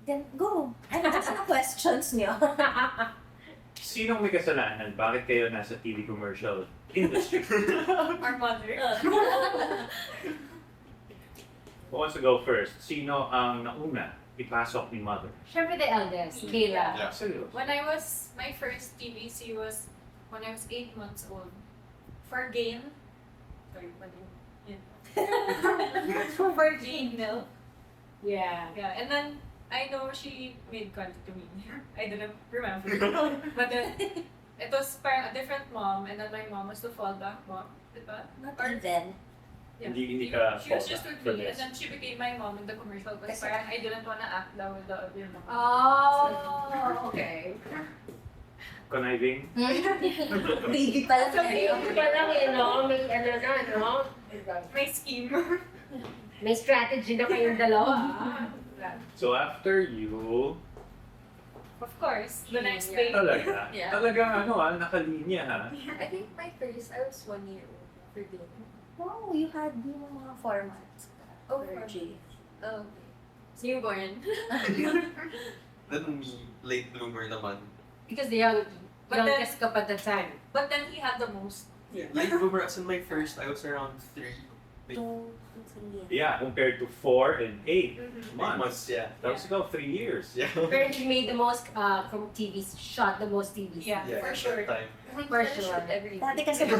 Then go. Ano sa mga questions niyo? Sinong may kasalanan? Bakit kayo nasa TV commercial industry? Our mother. Who wants to go first? Sino ang nauna ipasok ni mother? Siyempre the eldest, Kayla. Yeah. Seryoso? When I was, my first TVC was when I was 8 months old. For game. Sorry, what do you? Yeah. For game milk. Yeah. Yeah, and then I know she made contact to me. I didn't remember. But then, it was parang a different mom, and then my mom was the fallback mom. Diba? Not Or- even. Yeah. Hindi ka She was fallback just with for me, and this. then she became my mom in the commercial because Kasi- parang I didn't wanna act down with the other mom. Oh, okay. Conniving? Baby pa lang kayo. Parang may ano na, no? My scheme. May strategy na kayong dalawa. So after you, Of course, the next day. talaga, Yeah. talagang nakalinya ha. I think my first, I was 1 year old for game. Wow, you had yung mga formats. Oh, For for J. Oh, newborn. Then me, late bloomer naman. Because the But then- youngest ka pa that time. But then he had the most. Late bloomer as in my first, I was around 3 Two, Yeah, compared to 4 and 8 months. months. Yeah. Tapos ikaw 3 years. Yeah. Pero he made the most from TVs, shot the most TVs. Yeah. Yeah, For at sure. that time. For sure. Every Dati kasi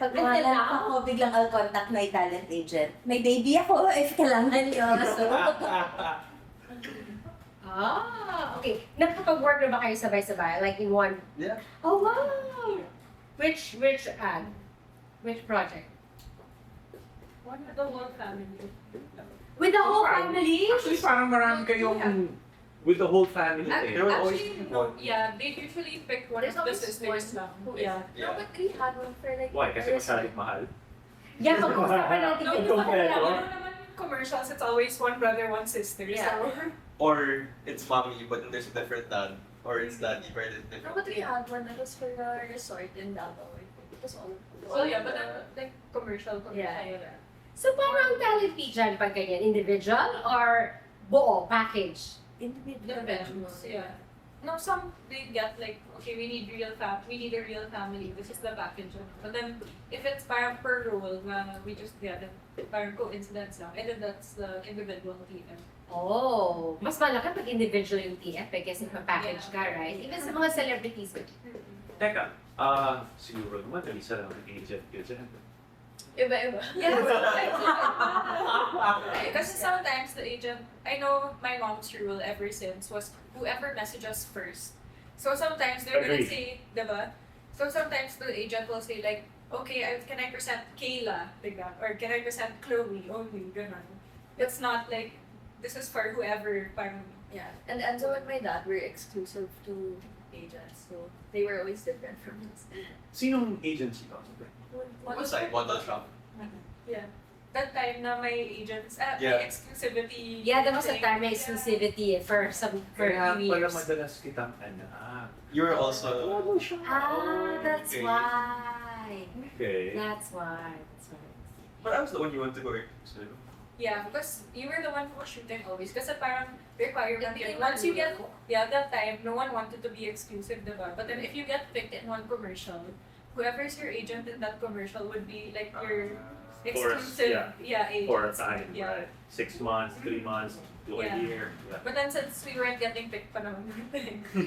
pag wala ako, biglang I'll contact my talent agent. May baby ako, if kailangan nyo. So, Okay. Nakapag-work na ba kayo sabay-sabay? Like in one? Yeah. Oh, wow! Which ad? Which project? One with the whole family. With the whole family? Actually, parang marami kayong with the whole family eh. There were always Actually, one. yeah, they usually pick one There's of the always sisters one lang. who Yeah. No, but we had one for like. Why? Kasi masyadong mahal? Yeah, pag-usapan natin No, yung no, Compare, no, no? naman commercials, it's always one brother, one sister. Yeah. So, Or it's mommy, but then there's a different dad. Or it's daddy, but it's No, different. but we had one that was for a resort in Davao. I think it was all. so yeah, but then, like commercial. Yeah. So parang talent fee dyan pag ganyan, individual or buo, package? Depends. Yeah. No, some they get like, okay, we need a real family. This is the package. But then if it's parang per role, we just get it. Parang coincidence lang. And then that's the individual TM. Oh, mas malaki pag individual yung TF kasi pa-package ka, right? Even sa mga celebrities. Teka, siguro naman, isa lang ang agent yun dyan. Iba-iba. Yeah. Kasi sometimes the agent, I know my mom's rule ever since was whoever messages first. So sometimes they're gonna Agreed. say, diba? So sometimes the agent will say like, okay, can I present Kayla, like that, or can I present Chloe only, ganun. It's not like, this is for whoever, parang, Yeah, and Enzo and my dad were exclusive to agents, so they were always different from us. Sinong agency ka? One side, one shop. yeah. That time na may agents, Yeah. may exclusivity. Yeah, there was a thing. time may exclusivity for Kaya few pala years. madalas kitang anak. You were also. That's Okay. why. Okay. That's why. That's why. But I was the one you want to go so. Yeah, because you were the one who was shooting always. Kasi parang requirement Yeah, yun. Once you get, that time, no one wanted to be exclusive, diba? But then if you get picked in one commercial, whoever's your agent in that commercial would be like your exclusive, agent. For a time, Yeah. right? 6 months, 3 months, to a Yeah. year. Yeah. But then since we weren't getting picked pa naman,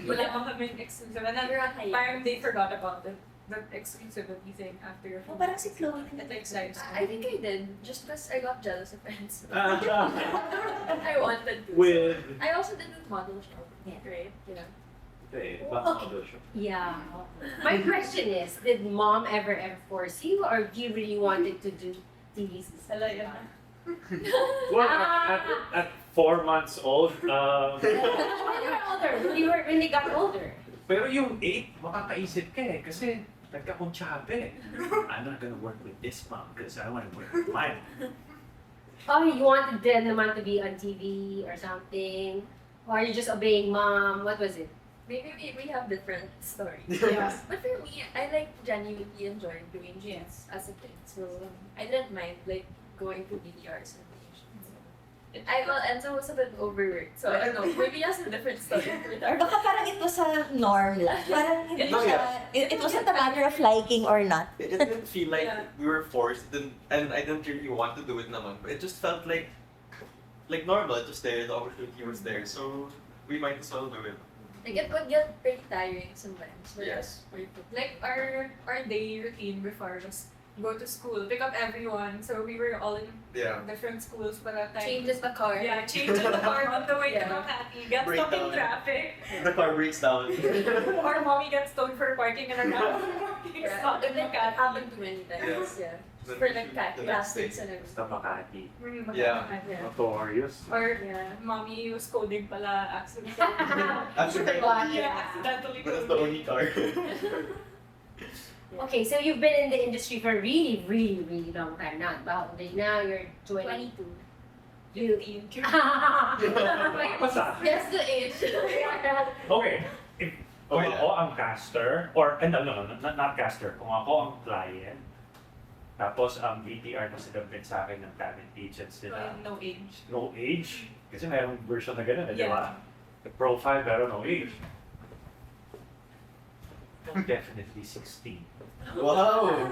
wala pa kaming exclusive. And then We're on hiatus. parang they forgot about it. That exclusivity thing after. oh, parang si Chloe. It like sides. I think I did, just because I got jealous of Enzo. Ah, I wanted to. with, I also did with model show. Yeah. Right? Yeah. okay, back to the show. Yeah. My question is, did mom ever force you or do you really wanted to do TVs? Hala yun. Well, at 4 months old, When they were older, when they got older. pero yung 8, makakaisip ka eh, kasi nagkakuntsabe. I'm not gonna work with this mom because I want to work with mine. Oh, you wanted them naman to be on TV or something? Or are you just obeying mom? What was it? Maybe we have different stories. Yeah. But for me, I like genuinely enjoyed doing jeans as a kid. So I didn't mind like going to BDRs and auditions. Enzo was a bit overworked, so I don't know. Maybe he has a different story with Or that. baka parang it was a norm lang. Parang hindi No, siya, it wasn't a matter of liking or not. It didn't feel like Yeah. we were forced, and I didn't really want to do it naman. But it just felt like normal. It was there, the opportunity was there, so we might as well do it. Like, it would get pretty tiring sometimes. but Yes. Like our day routine before was go to school, pick up everyone. So we were all in Yeah. different schools para time. Changes the car. Yeah, change the car on the way to Yeah. Makati. Get Break stuck in down. traffic. The car breaks down. Or mommy gets stoned for parking in our house. Yeah. Stuck in It Makati. happened to many times. Yes. Yeah. Then For we like shoot the next plastics day. and everything. Basta Makati. Yeah. Yeah. Notorious. Or Yeah. mommy was coding pala accidentally. Accidentally. Yeah, accidentally But it's the only car. Okay, so you've been in the industry for a really, really, really long time now. About now you're 20. 22. You. 15. Basta. Guess the age. Okay. Kung Okay. ako ang caster, or, no, not caster. Kung ako ang client, tapos ang VTR na sinabit sa akin ng talent agents nila, No age. no age. Kasi mayroong version na gano'n, di Yeah. ba? The profile, pero no age. Definitely 16. Wow.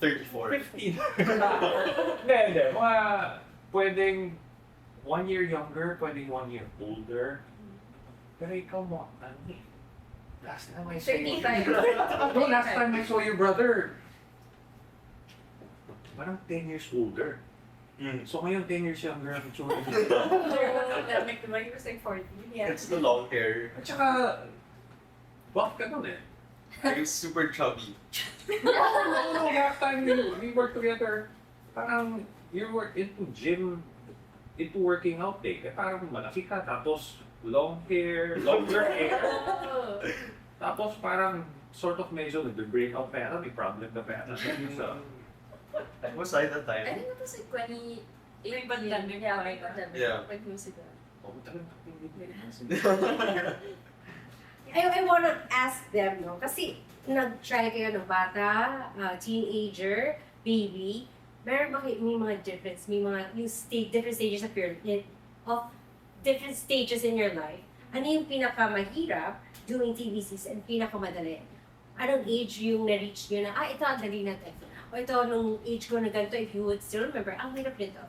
34. 15. Hindi. Mga pwedeng 1 year younger, pwedeng 1 year older. Pero ikaw mo, ano eh? Last time I saw you. 35. No, last time I saw your brother. Parang 10 years older. Mm. So ngayon 10 years younger ang tsura niya. Pandemic, diba? He was like 40. Yeah. It's the long hair. At saka, buff ka nun eh. Are you super chubby? No, last time we worked together, parang you were into gym, into working out eh. Parang malaki ka, tapos long hair, longer hair. Tapos parang sort of medyo nag-break out pera, may problem na pera. So, Was I that I time? think it was like 2018. Pre-pandemic. Yeah, pre-pandemic. Yeah. When he was ago. oh, talagang I wanna ask them, no? Kasi nag-try kayo ng bata, teenager, baby. Meron ba kayo may mga difference, may mga yung different stages of different stages in your life? Ano yung pinakamahirap doing TVCs and pinakamadali? Anong age yung na-reach nyo na, ito ang dali natin. O ito, nung age ko na ganito, if you would still remember, ang hirap nito.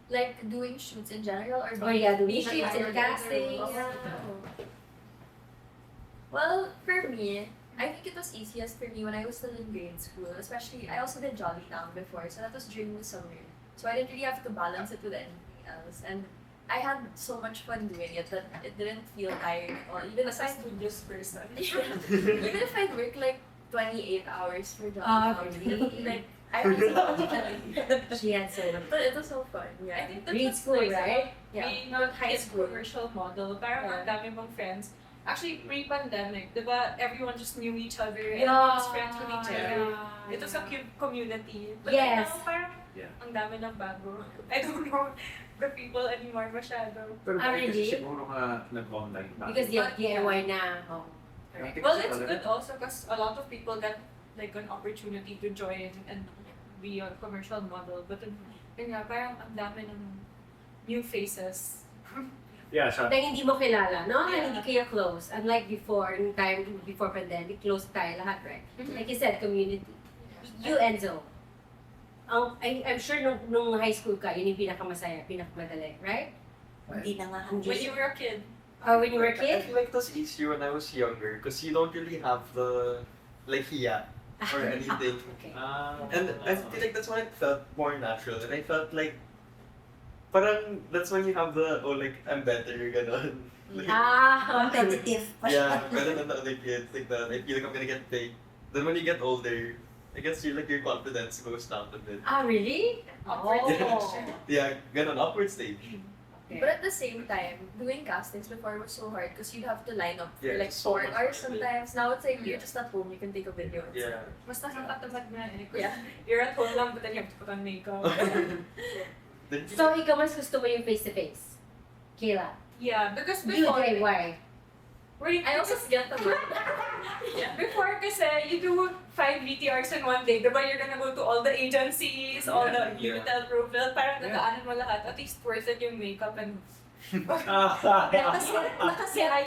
Like doing shoots in general or Oh yeah, doing being shoots and hired casting. in Yeah. Well, for me, I think it was easiest for me when I was still in grade school. Especially, I also did Jollytown before, so that was during the summer. So I didn't really have to balance it with anything else. And I had so much fun doing it that it didn't feel tiring at all. Even if I Studious person. even if I work like 28 hours for Ah, Jollytown, really? like I had so much fun. She had so much. But it was so fun. I Yeah. think that's Grade what's school, nice right? Yeah. We not high High school school. commercial model. Parang Yeah. ang dami mong friends. Actually, pre-pandemic, diba, everyone just knew each other and Yeah. was friends with each other. It was a cute community. But Yes. now, parang Yeah. ang dami ng bago. I don't know the people anymore masyado. Pero really? kasi siguro nga nag-online na. Because the DIY na. Oh. Dati Well, kasi it's talaga- good also because a lot of people got like an opportunity to join and be a commercial model. But yun nga, parang ang dami ng new faces. Yeah, sa Na hindi mo kilala, no? Na Yeah. hindi kayo close. Unlike before, yung time before pandemic, close tayo lahat, right? Like you said, community. You, Enzo, I'm sure nung high school ka, yun yung pinakamasaya, pinakamadali, right? Hindi na nga. When you were a kid, Or when you were a I kid? feel like it was easier when I was younger because you don't really have the hiya or anything. Okay. And I feel like that's when it felt more natural. And I felt like, parang that's when you have the, like, I'm better, ganon. Like, Competitive pa siya. yeah, better than the other kids. Like that, I feel like I'm gonna get paid. Then when you get older, I guess your confidence goes down a bit. Really? Upward Oh. Yeah, ganon, upward stage. Okay. But at the same time, doing castings before was so hard because you'd have to line up for Yeah, like so 4 much hours work. sometimes. Now it's like you're just at home, you can take a video. Yeah. mas nakakatamad na eh. Yeah. You're at home lang, but then you have to put on makeup. Then So, ikaw mas gusto mo yung face-to-face? Kayla? Yeah, because You, before, Jay, why? Wait, I also get the money. before kasi you do 5 VTRs in one day, diba you're gonna go to all the agencies, all the Yeah. Unitel profile, parang Yeah. dadaanan mo lahat, at least worth it yung makeup and Nakaset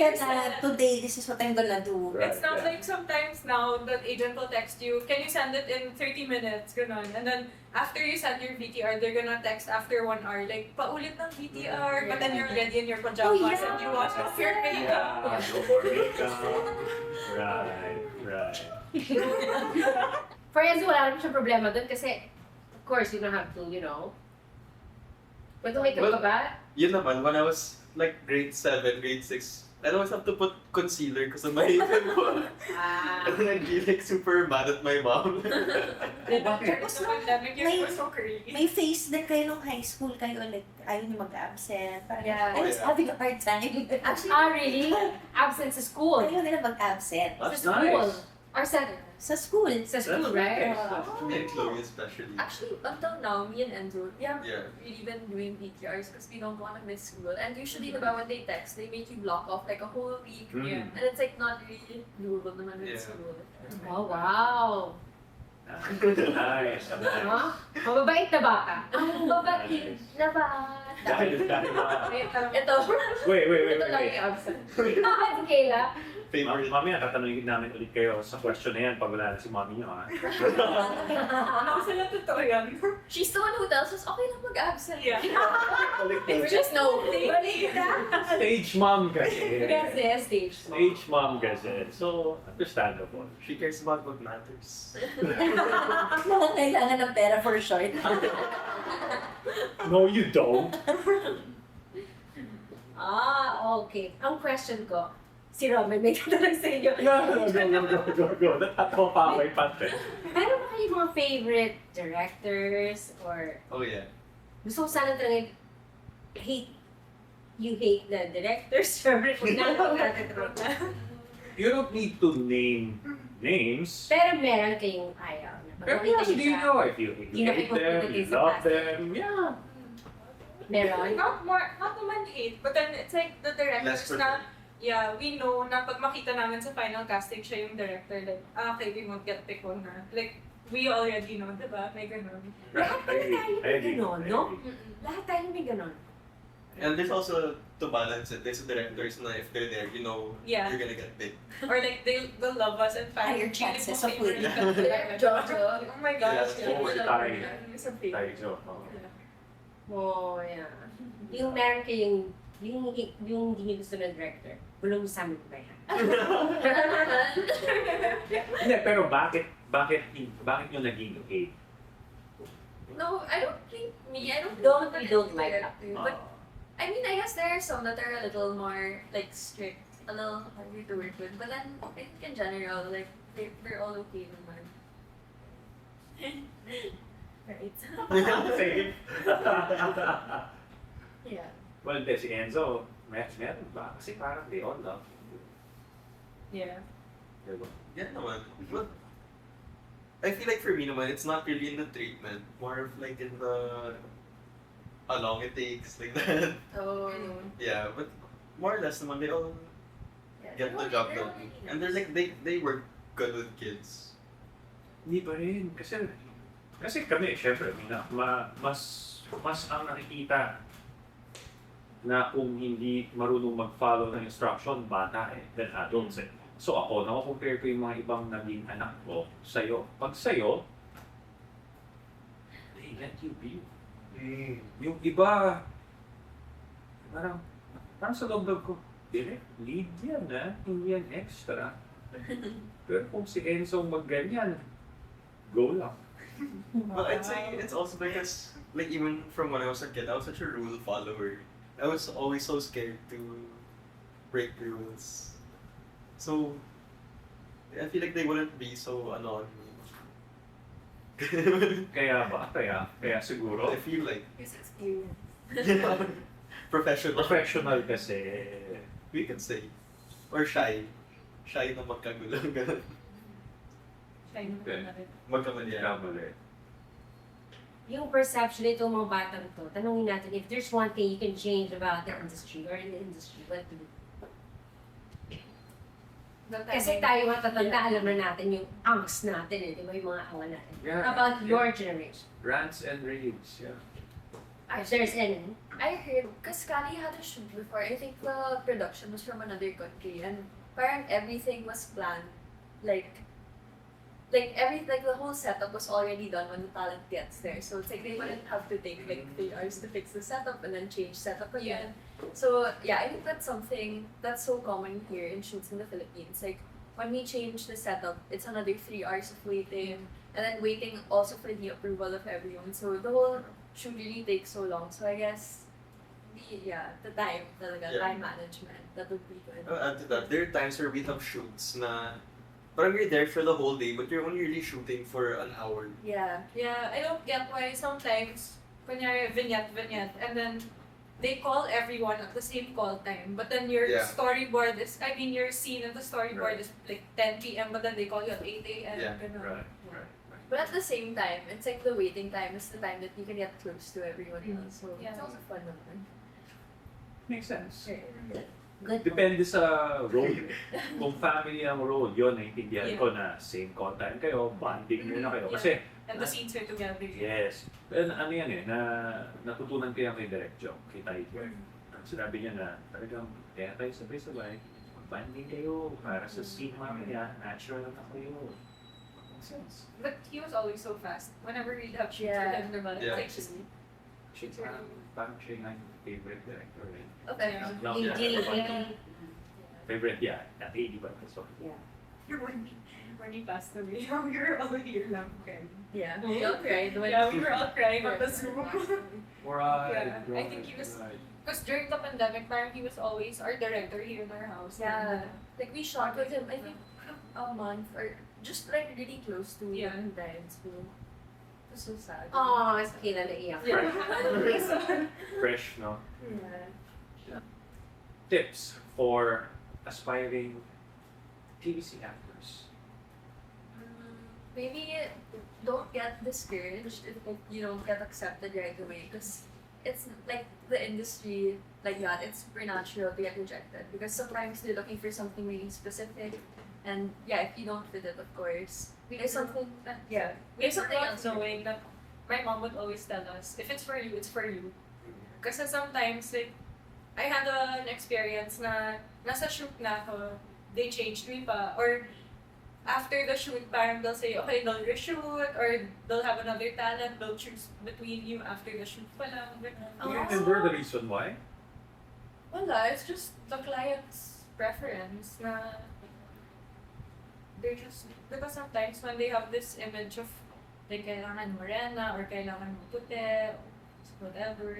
ka na, today, this is what I'm gonna do. Right, it's not yeah. like sometimes now the agent will text you, can you send it in 30 minutes, ganon. And then after you send your VTR, they're gonna text after 1 hour, like paulit ng VTR, but then you're ready in your pajamas Oh, yeah. and you wash off your makeup. Yeah, no more makeup. Right. For Enzo, wala naman siyang problema dun kasi, of course, you don't have to, But makeup Well, ka ba? Yun naman, when I was like grade 7, grade 6, I always have to put concealer because of my pimple. And then I'd be like super mad at my mom. Diba? Tapos the pandemic, May- you were so crazy. May face din kayo nung high school kayo, like, ayaw niyo mag-absent. Parang, Yeah. I was Yeah. having a hard time. Really? Absent sa school? Ayaw nila mag-absent. That's Sa school? nice. Or sa School. Sa school, That's right? nice. Me and Chloe especially. Actually, until now, me and Enzo, we haven't Yeah. really been doing PTRs because we don't want to miss school. And usually, diba, when they text, they make you block off like a whole week. Mm. And it's like not really doable naman with Yeah. school. Oh, wow. Nice. Huh? Mababait na bata. Ang babait na bata. Dahil Ito. Wait. Ito lang yung absent. Si Kayla. Favorite. Mamaya tatanungin namin ulit kayo sa question na yan pag wala na si mami nyo, ha? Ano sila totoo yan? She's the one who tells us, okay lang mag-absent. Yeah. We just know. Stage mom kasi. Kasi, stage mo. Stage mom kasi. So, understandable. She cares about what matters. Mga kailangan ng pera for short. No, you don't. Okay. Ang question ko, si Roman, may tatanong sa inyo. Go. Ako pa may pante. Meron ba kayong mga favorite directors or Oh yeah. gusto ko sana talaga you hate the directors? Siyempre, kung natin You don't need to name names. Pero meron kayong ayaw. Pero yes, do you know if you hate them, you love them, yeah. Meron? Not naman hate, but then it's like the Less directors na, yeah, we know na pag makita namin sa final casting siya yung director, like, okay, we won't get picked on na. Like, we already know, diba? May ganun. Lahat tayo may ganon, no? Mm-mm. Lahat tayo may ganon. And there's also, to balance it, there's directors na if they're there, you know Yeah. you're gonna get picked. Or like, they'll love us and find Higher chances of winning. Jojo. Oh my gosh. Yeah, or Thai. It's a big. Tayo, oh. Oh, yeah. Yung meron kayong, yung hindi niyo gusto ng director, bulong sa amin ba yan? Hindi, pero bakit nyo naging hate? No, I don't think me. I don't Don't- think we don't like director. But I mean, I guess there are some that are a little more like strict, a little harder to work with. But then I think in general, like they're all okay naman. Right. Same. Yeah. Well, hindi, si Enzo, meron ba? Kasi parang they all love you. Yeah. Diba? Yeah naman. But I feel like for me naman, it's not really in the treatment. More of like in the how long it takes, like that. Oh. Yeah, but more or less naman, they all Yeah. get the job done. And they're like, they work good with kids. Hindi pa rin. Kasi kami, syempre, mas ang nakikita na kung hindi marunong mag-follow ng instruction, bata than adults eh. So ako, nako-compare ko yung mga ibang naging anak ko sa'yo. Pag sa'yo, they let you be. Yung iba, parang sa loob ko, direct, lead yan hindi yan extra. Pero kung si Enzo magganyan, go lang. But I'd say it's also because, like, even from when I was a kid, I was such a rule follower. I was always so scared to break rules. So, I feel like they wouldn't be so annoying. Kaya ba? Kaya siguro. I feel like Yes, experience. professional. Professional kasi. We can say. Or shy. Shy na magkagulo. Ganun. Magkamali. Kamali. Yung perception nitong mga batang to, tanungin natin, if there's one thing you can change about the industry or in the industry, what do you? Kasi tayo matatanda, alam na natin yung angst natin eh, di ba yung mga awa natin. Yeah. How about your generation? Rants and raves, yeah. If there's any. I heard, because Kali had a shoot before, I think the production was from another country, and parang everything was planned, like the whole setup was already done when the talent gets there. So it's like they wouldn't have to take like 3 hours to fix the setup and then change setup again. So yeah, I think that's something that's so common here in shoots in the Philippines. Like when we change the setup, it's another 3 hours of waiting, and then waiting also for the approval of everyone. So the whole shoot really takes so long. So I guess the time, time management, that would be good. I'll add to that, there are times where we have shoots na parang you're there for the whole day, but you're only really shooting for an hour. Yeah. Yeah, I don't get why sometimes when you're vignette, and then they call everyone at the same call time, but then your Yeah. storyboard is, I mean, your scene in the storyboard Right. is like 10 p.m., but then they call you at 8 a.m. Yeah, ganun. Right. But at the same time, it's like the waiting time is the time that you can get close to everyone else. So Yeah. it's also fun naman. Makes sense. Good. Depende sa role. Kung family ang role, yun, naintindihan Yeah. ko na same call time kayo, bonding muna kayo. Yeah. Kasi, And the scenes are together. yes. And ano yan eh, natutunan ko yan kay Direct Joe, kay Tiger. Sinabi niya na talagang kaya tayo sabay-sabay, bonding kayo para sa scene mamaya, natural na kayo. Makes sense. But he was always so fast. Whenever we'd have shoots Yeah. with him, diba? Yeah. Like, just, Parang siya yung aking favorite director rin. Okay. Yeah. No, favorite, yeah. Not 80 but so. when he passed away, we were all here lang crying. Yeah. We all cried when Yeah, we were all crying on the Zoom. Right, Yeah, I think he was- Because during the pandemic, parang he was always our director here in our house. Yeah. Like we shot with him, I think a month or just like really close to Yeah. when he died. So it was so sad. Oh, mas Kayla naiyak. Yeah. Fresh, no? Yeah. Tips for aspiring TVC actors. Maybe don't get discouraged if like, you don't get accepted right away, because it's like the industry like that, it's supernatural to get rejected because sometimes they're looking for something really specific, and yeah, if you don't fit it, of course, there's something that We have something something else. knowing that my mom would always tell us, if it's for you, it's for you. Kasi sometimes, like, I had an experience na nasa shoot na ako, they changed me pa, or after the shoot, parang they'll say, okay, they'll reshoot, or they'll have another talent, they'll choose between you after the shoot pa lang. ganun. Do you remember the reason why? Wala, it's just the client's preference na they're just, because sometimes when they have this image of like kailangan morena or kailangan puti, whatever.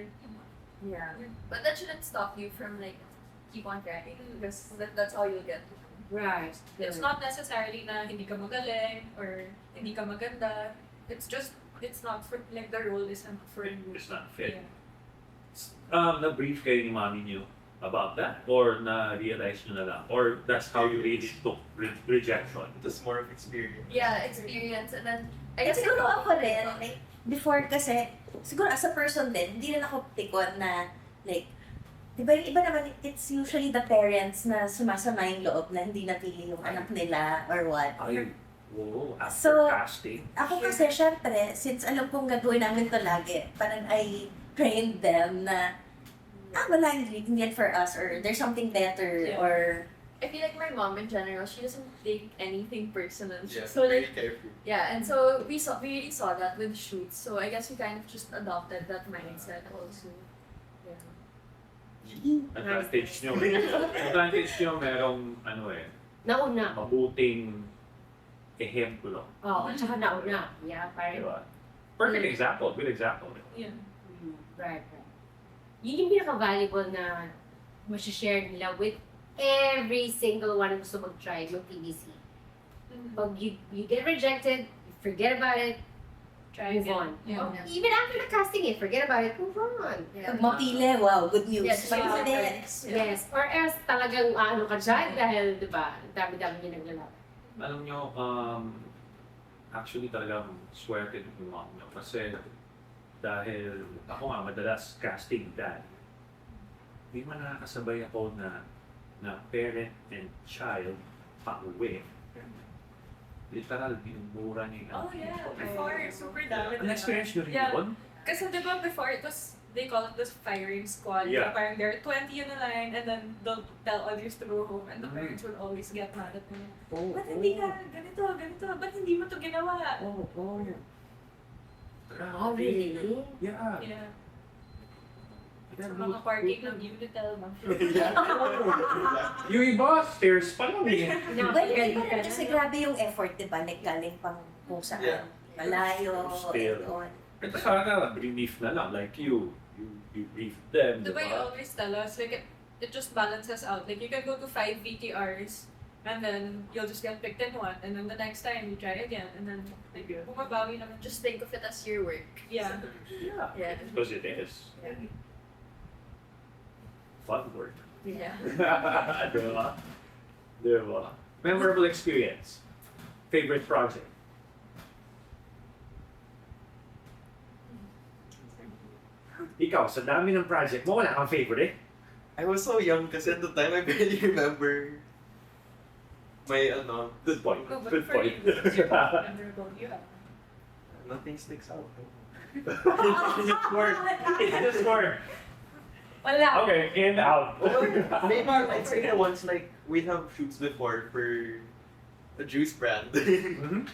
Yeah, but that shouldn't stop you from like keep on trying because that's how you'll get. Right. It's not necessarily na hindi ka magaling or hindi ka maganda. It's just, it's not for, like the role isn't for you. It's not fit. Yeah. Na-brief kayo ni mami niyo about that? Or na-realize niyo na lang? Or that's how you really took rejection? Just more of experience. Yeah, experience, and then I Eh, guess siguro ako rin, like, before kasi, siguro as a person din, hindi rin ako pikon na, like, di ba yung iba naman, it's usually the parents na sumasama yung loob na hindi napili yung anak nila or what. Ay, oo, after So, casting. Ako kasi, syempre, since alam kong gagawin namin to lagi, parang I trained them na, wala, hindi yan for us, or there's something better, Yeah. or, I feel like my mom in general, she doesn't take anything personal. Yeah, So very like careful. yeah, and so we really saw that with shoots. So I guess we kind of just adopted that mindset also. Yeah. Advantage nyo. Advantage nyo merong, Nauna. mabuting ehemplo. Oo, at saka nauna. Yeah, parang. Diba? Perfect example, good example. Yeah. Right. Yun yung pinaka-valuable na masashare nila with every single one na gusto mag-try ng TVC. Pag you get rejected, you forget about it, Try move again. on. Yeah. Even after the casting it, forget about it, move on. pag mapili, wow, good news. Yeah, Pag just hindi, Yes. Or else talagang ano ka dyan dahil, di ba, ang dami-dami niya naglalap. Alam nyo, actually talagang swerte yung mom nyo. Kasi dahil ako nga madalas casting dad, hindi man nakakasabay ako na parent and child pauwi. Literal, binubura niya yung Oh yeah, before, super dami. An experience nyo rin Yeah. yun? Kasi di ba before it was, they call it the firing squad. Yeah. Parang there are 20 in the line and then they'll tell others to go home and the Mm. parents would always get mad at me. Oh, Ba't hindi ka ganito, ganito? Ba't hindi mo to ginawa? Oh. Oh, really? Yeah. Yeah. Yeah, Sa mga parking ng Unitel, ma'am. Yung iba, stairs pa lang eh. Well, hindi pa rin kasi grabe yung effort, di ba? Like, galing pang kung saan. Yeah. Malayo, Still. and on. Ito sana, relief na lang. Like you brief them, Di ba you diba? always tell us, like, it just balances out. Like, you can go to 5 VTRs, and then you'll just get picked in one, and then the next time you try again, and then like, bumabawi naman. Just think of it as your work. Yeah. Yeah. Yeah. Because it is. Fun work. Yeah. Diba? Diba? Memorable experience. Favorite project. Ikaw, sa dami ng project mo, wala kang favorite? I was so young kasi at the time I barely remember my Good point. No, but Good for point. you, it's your memorable. Yeah. nothing sticks out. It's work. It's just work. Wala. Okay, in, out. Maybe I'd say that once like we'd have shoots before for a juice brand Mhm.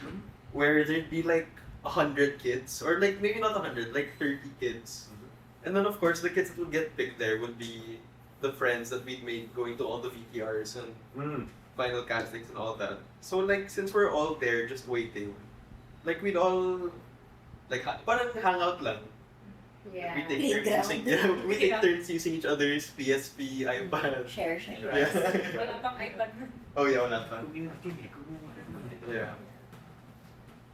where there'd be like 100 kids or like maybe not 100, like 30 kids. And then of course the kids that would get picked there would be the friends that we'd made going to all the VTRs and Mm. final castings and all that. So like since we're all there just waiting, like we'd all like parang hangout lang. Yeah. We take turns using we take turns using each other's PSP, iPad. Share. Yeah. Wala pang iPad. Oh yeah, wala pa. Yeah.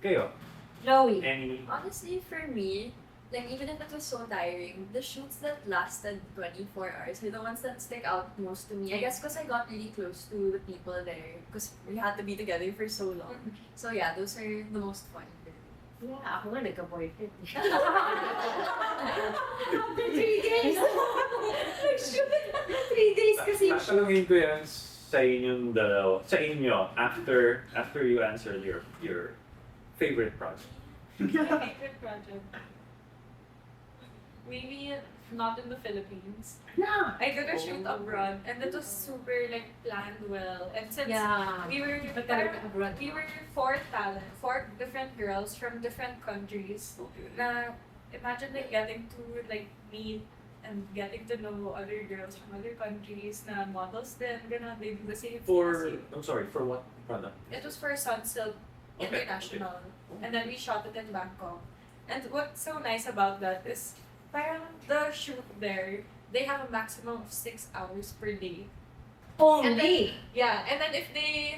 Kayo, Chloe. any Honestly, for me, like even if it was so tiring, the shoots that lasted 24 hours are the ones that stick out most to me. I guess because I got really close to the people there, because we had to be together for so long. So yeah, those are the most fun. Yeah, ako nga nagka-boyfriend. After 3 days! 3 days kasi. tatanungin ko yan sa inyong dalawa, sa inyo, after you answer your favorite project. My favorite project. Maybe not in the Philippines. Yeah. I did a shoot abroad and it was super like planned well. And since Yeah. we were abroad. we were four different girls from different countries. Na imagine like getting to like meet and getting to know other girls from other countries na models din, gonna they do the same thing as you. I'm sorry, for what product? It was for Sunsilk Okay, International. And then we shot it in Bangkok. And what's so nice about that is parang the shoot there, they have a maximum of 6 hours per day. Only. Yeah, and then if they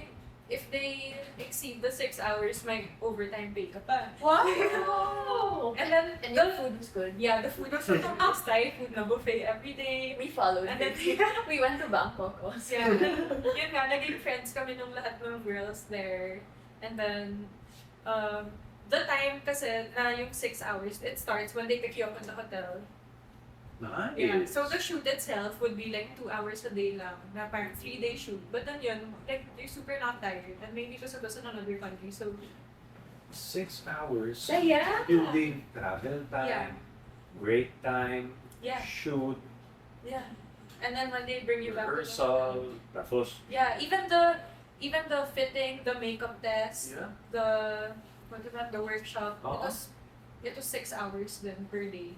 exceed the 6 hours, may overtime pay ka pa. Wow! And then And the your food was good. yeah, the food was sometimes Thai food na buffet every day. We followed And then it. We went to Bangkok also. yeah, yun nga, naging friends kami nung lahat ng girls there. And then, the time kasi na yung 6 hours, it starts when they pick you up in the hotel. Nice. Yeah. So the shoot itself would be like 2 hours a day lang, na parang 3-day shoot. But then yun, like, you're super not tired. And maybe because it was in another country, so 6 hours. Saya. Building travel time, Yeah. break time, yeah, shoot, yeah. And then when they bring you back to the rehearsal, hotel. tapos, Yeah, even the fitting, the makeup test, yeah. the workshop, Oo. it was 6 hours then per day.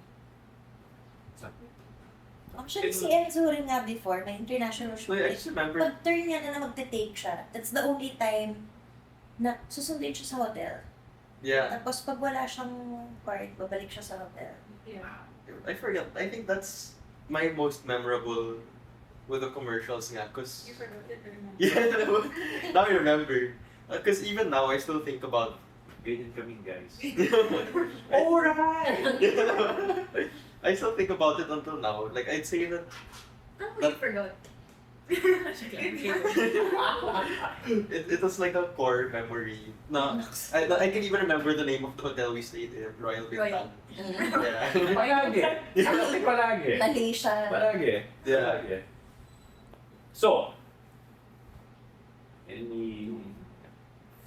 Actually, si Enzo rin nga before, may international shoot. I just remember Pag-turn niya na magte-take siya, that's the only time na susundin siya sa hotel. yeah. Tapos pag wala siyang part, babalik siya sa hotel. Yeah. I forget. I think that's my most memorable with the commercials nga cause You forgot it or not? yeah, now I remember. Cause even now I still think about Ganyan kaming guys. Alright! I still think about it until now. Like I'd say that Oh, we forgot. it was like a core memory. No, I can even remember the name of the hotel we stayed in, Royal Bintan. Yeah. Palagi. Palagi, palagi. Lali siya. Palagi. Yeah. Palagi. So, any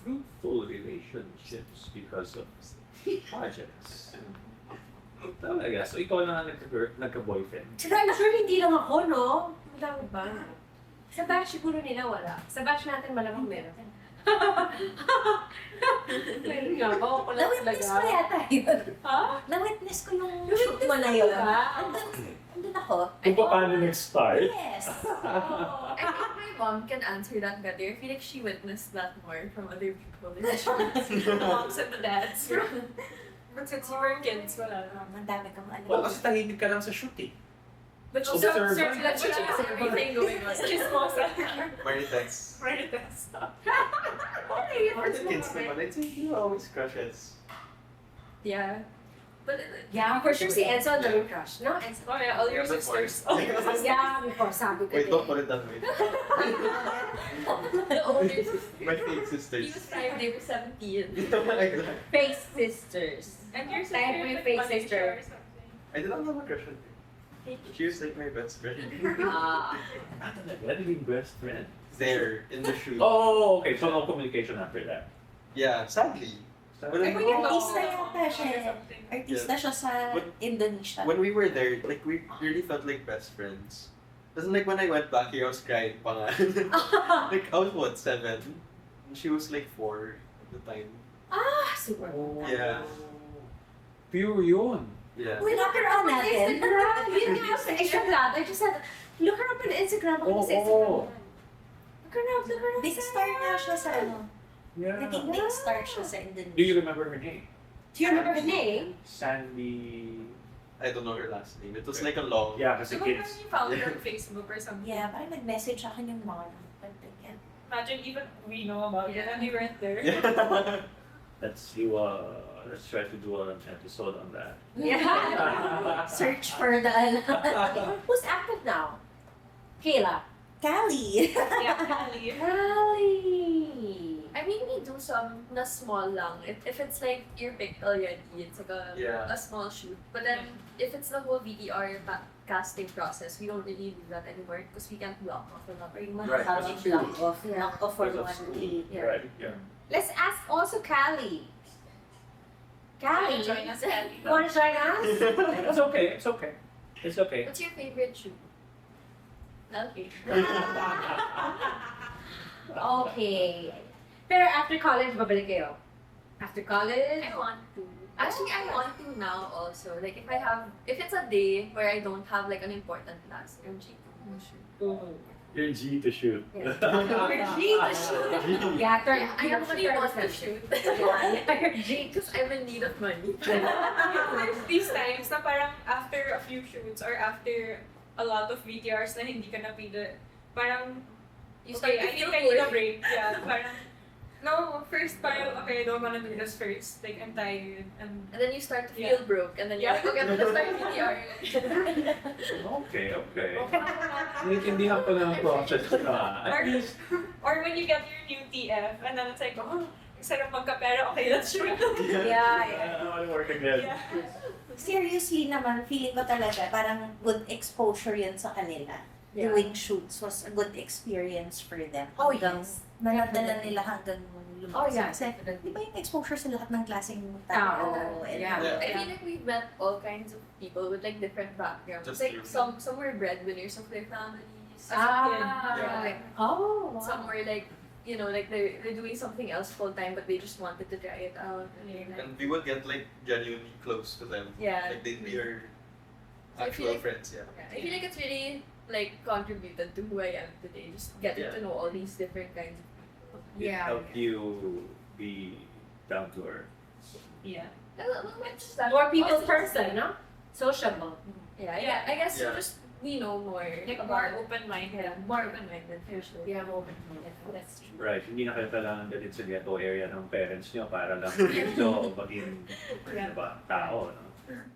fruitful relationships because of projects? Talaga. So, ikaw na nagka-boyfriend. Saka I'm sure hindi lang ako, no? Wala ba? Sa batch siguro nila wala. Sa batch natin malamang meron. Meron nga ba? Ako lang Na-witness ko talaga. yata yun. Ha? Na-witness ko yung shoot mo na yun. ba? Andun ako. Kung paano nag-start? Yes. I think my mom can answer that better. I feel like she witnessed that more from other people. The moms and the dads. But since you were kids, wala na. Ang dami kang alam. Well, kasi tahimik ka lang sa shoot eh. But So, also, observe. that she has everything going on. Chismosa. Marites. Marites. For the kids naman, I'd say you always crushes. Yeah. But Yeah, for sure si Enzo ang daming crush, no? Enzo. Oh yeah, all your Yeah, before. sisters. All your sisters. Yeah, before sabi ko Wait, din. don't put it that way. the older sister. My fake He sisters. was 5, they were 17. Exactly. Fake sisters. And your sister Type my is fake Malaysia sister. or something. I did not have a crush on her. She was like my best friend. Ah. Talaga? Naging best friend? There, in the shoot. Oh, okay. So, no communication after that. Yeah, sadly. When, Ay, I- kuya, Artista no. yata siya. Or something. Artista siya sa But- Indonesia. when we were there, like we really felt like best friends. Doesn't like when I went back here, I was crying pa nga. Like I was what, 7? And she was like 4 at the time. Ah, super. Yeah. Pure yun. Yeah. Uy, locker on natin. Instagram. Yun nga, sa Instagram. I just said, look her up on Instagram. Ako sa Instagram. Oo. Look her up, look her up. Big star nga siya sa ano. Yeah. Naging big star siya sa Indonesia. Do you remember her name? Do you remember her name? Sandy... I don't know her last name. It was like a long. Yeah, kasi Diba kids. when you found her on Facebook or something? Yeah, parang nag-message sa akin yung mom. Imagine even we know about it and we weren't there. Yeah. Let's try to do an episode on that. Yeah. Search for the ano. Who's active now? Kayla. Cali. Yeah, Kali. Callie. I mean, we do some na small lang. If it's like your pick already, it's like Yeah. a small shoot. But then, if it's the whole VTR casting process, we don't really do that anymore because we can't block off a lot. Right. Tawag block off. Yeah. Block off for Because of one school. day. Yeah. Right, yeah. Let's ask also Callie. Callie, Join us, Kali. you want to join us? It's okay, it's okay. It's okay. What's your favorite shoot? Okay. Okay. Pero after college, babalik kayo? After college? I want to. Actually, I want to now also. Like, if it's a day where I don't have like an important task, I'm cheap. You're G to shoot. Yeah. G to shoot. Yeah, third. I actually want to shoot. Because I'm in need of money. There's these times na parang after a few shoots or after a lot of VTRs na hindi ka napili, parang, You start okay, to I feel think I need a bored. break. Yeah, parang, no, first parang, okay, I don't wanna do this first. Like, I'm tired. And And then you start to feel Yeah. broke, and then you're like, okay, let's start VTR. Okay, okay. Naiintindihan ko na ang process na. or, or when you get your new TF, and then it's like, oh, sarap magkapera, okay, let's shoot. Yeah, yeah. I wanna work again. Yeah. Seriously naman, feeling ko talaga parang good exposure yun sa kanila. Yeah. Doing shoots was a good experience for them. Oh, Hanggang yes. Naladala nila hanggang lumabas. Oh, yeah. Kasi, di ba yung exposure sa lahat ng klaseng Tao. tao? And, Yeah. I feel like we've met all kinds of people with like different backgrounds. That's Like true. some were breadwinners of their families. Ah. Like, Oh, some were like, you know, like they're doing something else full time, but they just wanted to try it out. And they're like, And we would get like genuinely close to them. yeah. Like they'd be our So I feel actual like- friends, yeah. I feel like it's really like contributed to who I am today. Just getting Yeah. to know all these different kinds of people. It Yeah. helped you be down to earth. Yeah. Just that- more people also- person, no? Sociable. Yeah, I guess Yeah. just we know more. Like, about more it. open-minded. Yeah, more open-minded for sure. Yeah, more open-minded. That's true. Right, hindi na kayo kailangan galit sa ghetto area ng parents nyo para lang dito maging ano ba, tao. No?